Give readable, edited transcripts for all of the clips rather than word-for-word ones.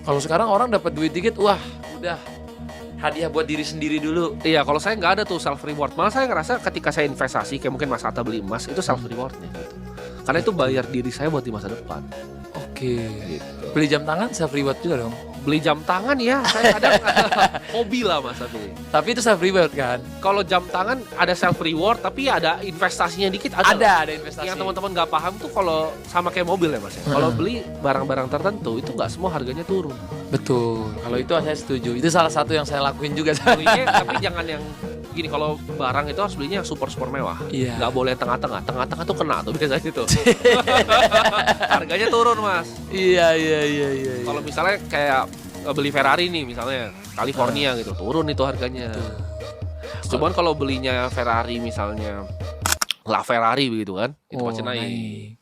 Kalau sekarang orang dapat duit dikit, wah udah hadiah buat diri sendiri dulu. Iya, kalau saya nggak ada tuh self reward. Malah saya ngerasa ketika saya investasi, kayak mungkin Mas Atta beli emas, itu self rewardnya gitu. Karena itu bayar diri saya buat di masa depan. Oke. Gitu. Beli jam tangan self reward juga dong. Beli jam tangan ya, saya kadang hobi lah Mas Abi. Tapi itu self reward kan? Kalau jam tangan ada self reward, tapi ada investasinya dikit ada. Ada investasi. Yang teman-teman nggak paham tuh kalau sama kayak mobil ya Mas ya. Kalau beli barang-barang tertentu itu nggak semua harganya turun. Betul. Kalau itu saya setuju. Itu salah satu yang saya lakuin juga. Belinya tapi jangan yang gini, kalau barang itu harus belinya yang super mewah. Iya. Nggak boleh yang tengah-tengah. Tengah-tengah tuh kena tuh biasanya tuh. Harganya turun Mas. Iya. Kalau misalnya kayak beli Ferrari nih misalnya California gitu, turun itu harganya. Cuman kalau belinya Ferrari misalnya LaFerrari begitu kan, itu masih naik.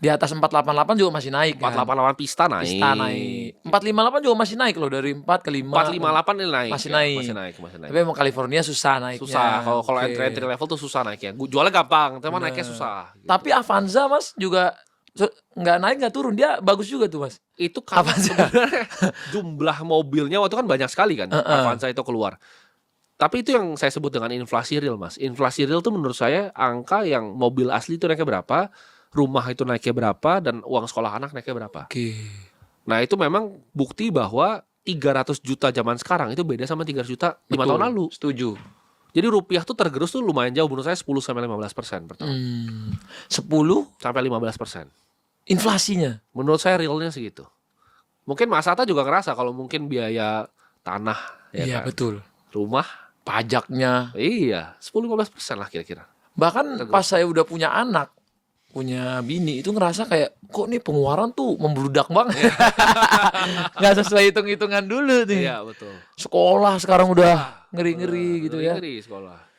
Di atas 488 juga masih naik kan? 488 Pista naik. Pista naik. 458 juga masih naik loh, dari 4 ke 5. 458 ini naik. Masih naik. Masih naik. Tapi emang California susah naiknya. Susah. Kalau Oke. entry level tuh susah naiknya. Jualnya gampang, tapi naiknya susah. Gitu. Tapi Avanza Mas juga nggak naik nggak turun, dia bagus juga tuh Mas. Itu karena Avanza. sebenarnya jumlah mobilnya waktu kan banyak sekali kan. Avanza itu keluar. Tapi itu yang saya sebut dengan inflasi real Mas. Inflasi real tuh menurut saya angka yang mobil asli itu naiknya berapa, rumah itu naiknya berapa, dan uang sekolah anak naiknya berapa. Oke. Nah itu memang bukti bahwa 300 juta zaman sekarang itu beda sama 300 juta 5 tahun lalu. Setuju. Jadi rupiah tuh tergerus tuh lumayan jauh menurut saya 10-15% per tahun. 10 Sampai 15%. inflasinya. Menurut saya realnya segitu. Mungkin Mas Atta juga ngerasa kalau mungkin biaya tanah ya Iya kan? betul. Rumah, Pajaknya. iya 10-15% lah kira-kira. Bahkan pas saya udah punya anak, punya bini, itu ngerasa kayak kok nih pengeluaran tuh membludak banget. Nggak sesuai hitung-hitungan dulu nih. Iya betul. Sekolah sekarang udah ngeri-ngeri gitu ya. Ngeri sekolah.